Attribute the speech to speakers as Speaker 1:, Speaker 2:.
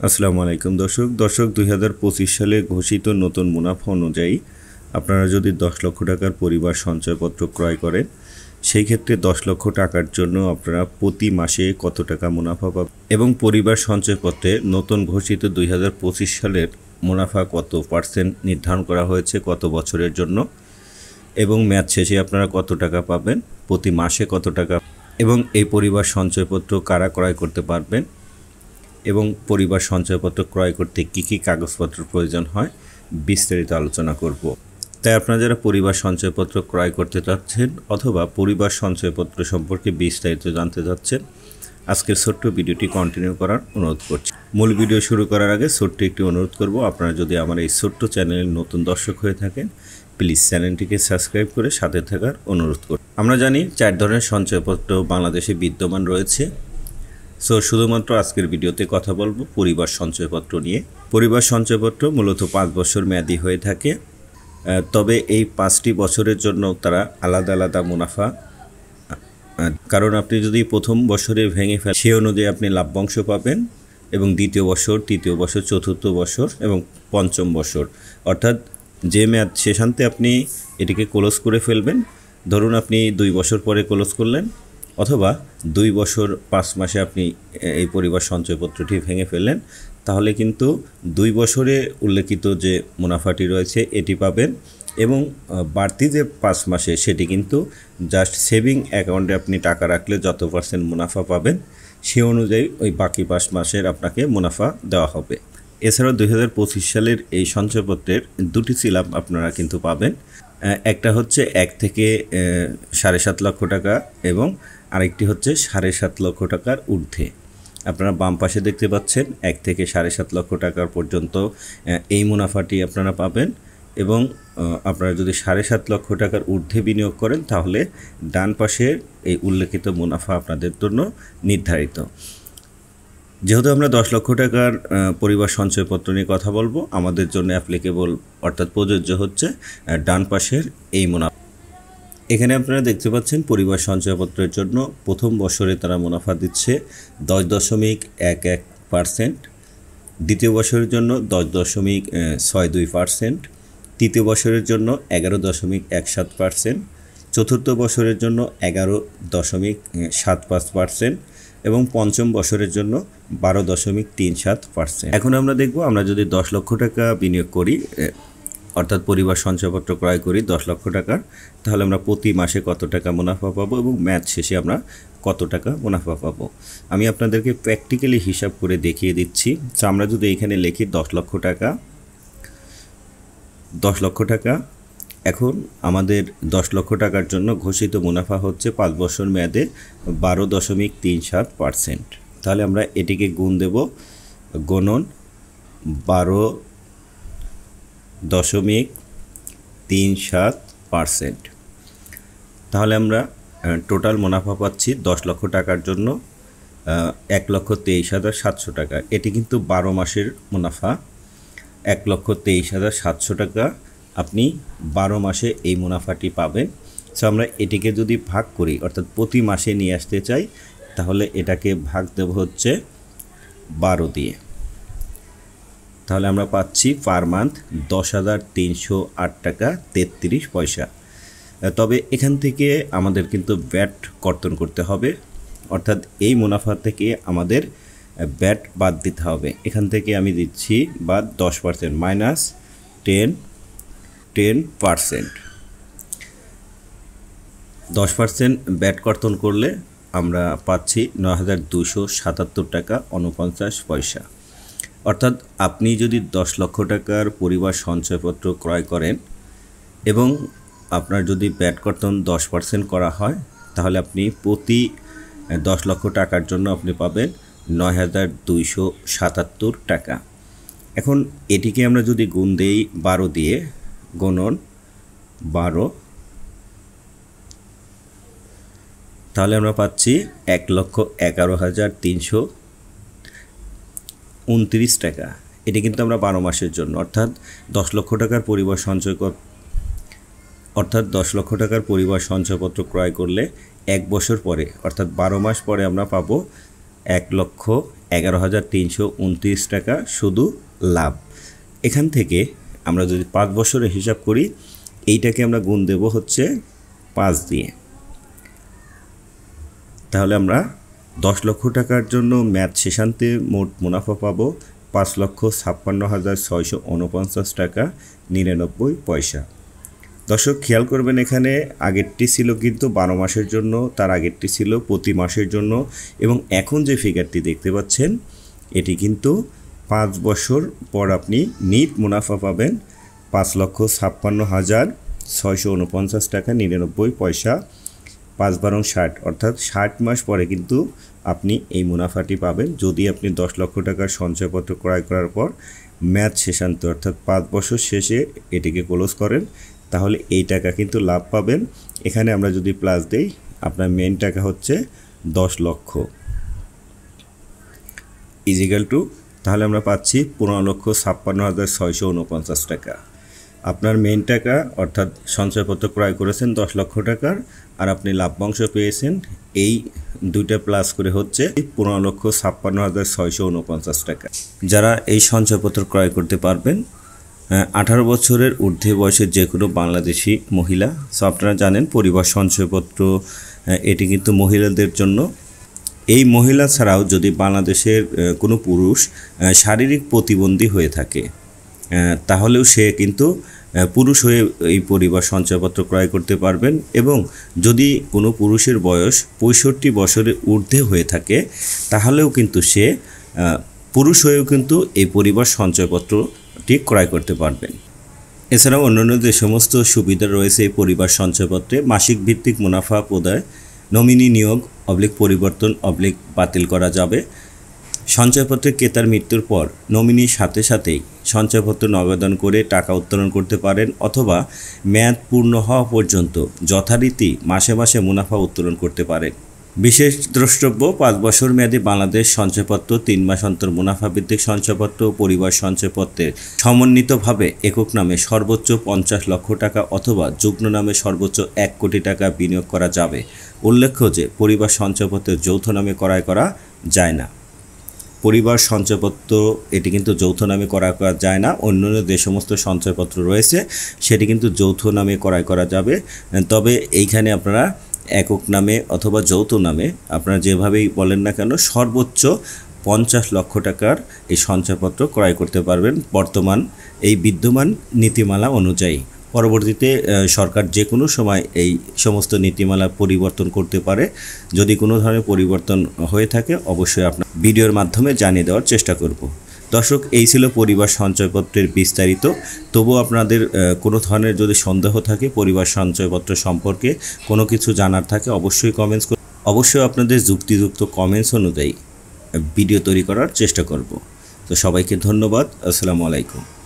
Speaker 1: আসসালামু আলাইকুম দর্শক 2025 সালে ঘোষিত নতুন মুনাফা অনুযায়ী আপনারা যদি 10 লক্ষ টাকার পরিবার সঞ্চয়পত্র ক্রয় করেন সেই ক্ষেত্রে 10 লক্ষ টাকার জন্য আপনারা প্রতি মাসে কত টাকা মুনাফা পাবেন এবং পরিবার সঞ্চয়পত্রে নতুন ঘোষিত 2025 সালের মুনাফা কত % নির্ধারণ করা হয়েছে কত বছরের জন্য এবং মেয়াদ শেষে আপনারা কত টাকা পাবেন প্রতি মাসে কত টাকা এবং এই পরিবার সঞ্চয়পত্র কারা ক্রয় করতে পারবেন এবং পরিবার সঞ্চয়পত্র ক্রয় করতে কী কী কাগজপত্র প্রয়োজন হয় বিস্তারিত আলোচনা করব। তাই আপনারা যারা পরিবার সঞ্চয়পত্র ক্রয় করতে চাচ্ছেন অথবা পরিবার সঞ্চয়পত্র সম্পর্কে বিস্তারিত জানতে চাচ্ছেন আজকের ছোট্ট ভিডিওটি কন্টিনিউ করার অনুরোধ করছি। মূল ভিডিও শুরু করার আগে ছোট্ট একটি অনুরোধ করব, আপনারা যদি আমার এই ছোট্ট চ্যানেলের নতুন দর্শক হয়ে থাকেন প্লিজ চ্যানেলটিকে সাবস্ক্রাইব করে সাথে থাকার অনুরোধ করব। আমরা জানি 4 ধরনের সঞ্চয়পত্র বাংলাদেশে বিদ্যমান রয়েছে। শুধুমাত্র আজকের ভিডিওতে কথা বলবো পরিবার সঞ্চয়পত্র নিয়ে। পরিবার সঞ্চয়পত্র মূলত 5 বছর মেয়াদি হয়ে থাকে, তবে এই 5টি বছরের জন্য তারা আলাদা আলাদা মুনাফা, কারণ আপনি যদি প্রথম বছরে ভেঙে ফেলেন সে অনুযায়ী আপনি লাভ্যাংশ পাবেন এবং দ্বিতীয় বছর, তৃতীয় বছর, চতুর্থ বছর এবং পঞ্চম বছর, অর্থাৎ যে মেয়াদ শেষান্তে আপনি এটিকে ক্লোজ করে ফেলবেন। ধরুন আপনি 2 বছর পরে ক্লোজ করলেন অথবা 2 বছর 5 মাসে আপনি এই পরিবার সঞ্চয়পত্রটি ভেঙে ফেললেন, তাহলে কিন্তু 2 বছরে উল্লেখিত যে মুনাফাটি রয়েছে এটি পাবেন এবং বাড়তি যে 5 মাসে সেটি কিন্তু জাস্ট সেভিং অ্যাকাউন্টে আপনি টাকা রাখলে যত % মুনাফা পাবেন সে অনুযায়ী ওই বাকি 5 মাসের আপনাকে মুনাফা দেওয়া হবে। এছাড়াও 2025 সালের এই সঞ্চয়পত্রের 2টি সিলাব আপনারা কিন্তু পাবেন। একটা হচ্ছে 1 থেকে 7.5 লক্ষ টাকা এবং আরেকটি হচ্ছে 7.5 লক্ষ টাকার ঊর্ধ্বে। আপনারা বাম পাশে দেখতে পাচ্ছেন 1 থেকে 7.5 লক্ষ টাকার পর্যন্ত এই মুনাফাটি আপনারা পাবেন এবং আপনারা যদি 7.5 লক্ষ টাকার ঊর্ধ্বে বিনিয়োগ করেন তাহলে ডান পাশের এই উল্লেখিত মুনাফা আপনাদের জন্য নির্ধারিত। যেহেতু আমরা 10 লক্ষ টাকার পরিবার সঞ্চয়পত্র নিয়ে কথা বলবো, আমাদের জন্য অ্যাপ্লিকেবল অর্থাৎ প্রযোজ্য হচ্ছে ডান পাশের এই মুনাফা। এখানে আপনারা দেখতে পাচ্ছেন পরিবার সঞ্চয়পত্রের জন্য প্রথম বছরে তারা মুনাফা দিচ্ছে 10.11%, দ্বিতীয় বছরের জন্য 10.62%, তৃতীয় বছরের জন্য 11.17%, চতুর্থ বছরের জন্য 11.75% এবং পঞ্চম বছরের জন্য 12.37%। এখন আমরা দেখব, আমরা যদি 10 লক্ষ টাকা বিনিয়োগ করি অর্থাৎ পরিবার সঞ্চয়পত্র ক্রয় করি 10 লক্ষ টাকার, তাহলে আমরা প্রতি মাসে কত টাকা মুনাফা পাবো এবং মেয়াদ শেষে আমরা কত টাকা মুনাফা পাবো। আমি আপনাদেরকে প্র্যাকটিক্যালি হিসাব করে দেখিয়ে দিচ্ছি। আমরা যদি এখানে লিখি 10 লক্ষ টাকা, এখন আমাদের 10 লক্ষ টাকার জন্য ঘোষিত মুনাফা হচ্ছে 5 বছর মেয়াদে 12.37%। তাহলে আমরা এটিকে গুণ দেব, গুণন 12.37%। তাহলে আমরা টোটাল মুনাফা পাচ্ছি 10 লক্ষ টাকার জন্য 1,23,700 টাকা। এটি কিন্তু 12 মাসের মুনাফা। 1,23,700 টাকা আপনি 12 মাসে এই মুনাফাটি পাবেন। আমরা এটিকে যদি ভাগ করি অর্থাৎ প্রতি মাসে নিয়ে আসতে চাই তাহলে এটাকে ভাগ দেব হচ্ছে 12 দিয়ে। তাহলে আমরা পাচ্ছি পার মান্থ 10,308 টাকা 33 পয়সা। তবে এখান থেকে আমাদের কিন্তু ব্যাট কর্তন করতে হবে, অর্থাৎ এই মুনাফা থেকে আমাদের ব্যাট বাদ দিতে হবে। এখান থেকে আমি দিচ্ছি বাদ 10% মাইনাস 10%। 10% ব্যাট কর্তন করলে আমরা পাচ্ছি 9,277 টাকা 49 পয়সা। অর্থাৎ আপনি যদি 10 লক্ষ টাকার পরিবার সঞ্চয়পত্র ক্রয় করেন এবং আপনার যদি ব্যাট কর্তন 10% করা হয় তাহলে আপনি প্রতি 10 লক্ষ টাকার জন্য আপনি পাবেন 9,277 টাকা। এখন এটিকে আমরা যদি গুণ দেই 12 দিয়ে, গুণন 12, তাহলে আমরা পাচ্ছি 1,11,329 টাকা। এটি কিন্তু আমরা 12 মাসের জন্য, অর্থাৎ 10 লক্ষ টাকার পরিবার সঞ্চয়পত্র ক্রয় করলে 1 বছর পরে অর্থাৎ 12 মাস পরে আমরা পাবো 11,329 টাকা শুধু লাভ। এখান থেকে আমরা যদি 5 বছরের হিসাব করি, এইটাকে আমরা গুণ দেব হচ্ছে 5 দিয়ে। তাহলে আমরা 10 লক্ষ টাকার জন্য ম্যাচ শেষান্তে মোট মুনাফা পাবো 5,56,649 টাকা 99 পয়সা। দর্শক খেয়াল করবেন, এখানে আগেরটি ছিল কিন্তু 12 মাসের জন্য, তার আগেরটি ছিল প্রতি মাসের জন্য, এবং এখন যে ফিগারটি দেখতে পাচ্ছেন এটি কিন্তু 5 বছর পর আপনি নিট মুনাফা পাবেন 5,56,649 টাকা 99 পয়সা। 5 × 60 অর্থাৎ 60 মাস পরে কিন্তু আপনি এই মুনাফাটি পাবেন যদি আপনি 10 লক্ষ টাকার সঞ্চয়পত্র ক্রয় করার পর ম্যাচ শেষান্তে অর্থাৎ 5 বছর শেষে এটিকে ক্লোজ করেন, তাহলে এই টাকা কিন্তু লাভ পাবেন। এখানে আমরা যদি প্লাস দেই, আপনার মেইন টাকা হচ্ছে 10 লক্ষ ইজিক্যাল টু, তাহলে আমরা পাচ্ছি 15,56,649 টাকা। আপনার মেইন টাকা অর্থাৎ সঞ্চয়পত্র ক্রয় করেছেন 10 লক্ষ টাকার, আর আপনি লাভ্যাংশ পেয়েছেন এই দুইটা প্লাস করে হচ্ছে 15,56,649 টাকা। যারা এই সঞ্চয়পত্র ক্রয় করতে পারবেন 18 বছরের ঊর্ধ্বে বয়সের যে কোনো বাংলাদেশি মহিলা। সো আপনারা জানেন পরিবার সঞ্চয়পত্র এটি কিন্তু মহিলাদের জন্য। এই মহিলা ছাড়াও যদি বাংলাদেশের কোনো পুরুষ শারীরিক প্রতিবন্ধী হয়ে থাকে, তাহলেও সে কিন্তু পুরুষ হয়ে এই পরিবার সঞ্চয়পত্র ক্রয় করতে পারবেন। এবং যদি কোনো পুরুষের বয়স 65 বছরের ঊর্ধ্বে হয়ে থাকে, তাহলেও কিন্তু সে পুরুষ হয়েও কিন্তু এই পরিবার সঞ্চয়পত্রটি ক্রয় করতে পারবেন। এছাড়াও অন্যান্য যে সমস্ত সুবিধা রয়েছে এই পরিবার সঞ্চয়পত্রে, মাসিক ভিত্তিক মুনাফা প্রদায়, নমিনি নিয়োগ পরিবর্তন বাতিল করা যাবে। সঞ্চয়পত্রের ক্রেতার মৃত্যুর পর নমিনির সাথে সাথেই সঞ্চয়পত্র নগদান করে টাকা উত্তোলন করতে পারেন, অথবা মেয়াদ পূর্ণ হওয়া পর্যন্ত যথারীতি মাসে মাসে মুনাফা উত্তোলন করতে পারেন। বিশেষ দ্রষ্টব্য, 5 বছর মেয়াদী বাংলাদেশ সঞ্চয়পত্র, 3 মাস অন্তর মুনাফা ভিত্তিক সঞ্চয়পত্র, পরিবার সঞ্চয়পত্রের সমন্বিতভাবে একক নামে সর্বোচ্চ 50 লক্ষ টাকা অথবা যুগ্ম নামে সর্বোচ্চ 1 কোটি টাকা বিনিয়োগ করা যাবে। উল্লেখ্য যে পরিবার সঞ্চয়পত্রের যৌথ নামে ক্রয় করা যায় না। পরিবার সঞ্চয়পত্র এটি কিন্তু যৌথ নামে ক্রয় করা যায় না। অন্যান্য যে সমস্ত সঞ্চয়পত্র রয়েছে সেটি কিন্তু যৌথ নামে ক্রয় করা যাবে। তবে এইখানে আপনারা একক নামে অথবা যৌথ নামে আপনারা যেভাবেই বলেন না কেন, সর্বোচ্চ 50 লক্ষ টাকার এই সঞ্চয়পত্র ক্রয় করতে পারবেন বর্তমান এই বিদ্যমান নীতিমালা অনুযায়ী। পরবর্তীতে সরকার যে কোনো সময় এই সমস্ত নীতিমালা পরিবর্তন করতে পারে। যদি কোনো ধরনের পরিবর্তন হয়ে থাকে অবশ্যই আপনার ভিডিওর মাধ্যমে জানিয়ে দেওয়ার চেষ্টা করব। দর্শক, এই ছিল পরিবার সঞ্চয়পত্রের বিস্তারিত। তবুও আপনাদের কোনো ধরনের যদি সন্দেহ থাকে পরিবার সঞ্চয়পত্র সম্পর্কে, কোনো কিছু জানার থাকে, অবশ্যই কমেন্টস করুন। অবশ্যই আপনাদের যুক্তিযুক্ত কমেন্টস অনুযায়ী ভিডিও তৈরি করার চেষ্টা করব। তো সবাইকে ধন্যবাদ। আসসালামু আলাইকুম।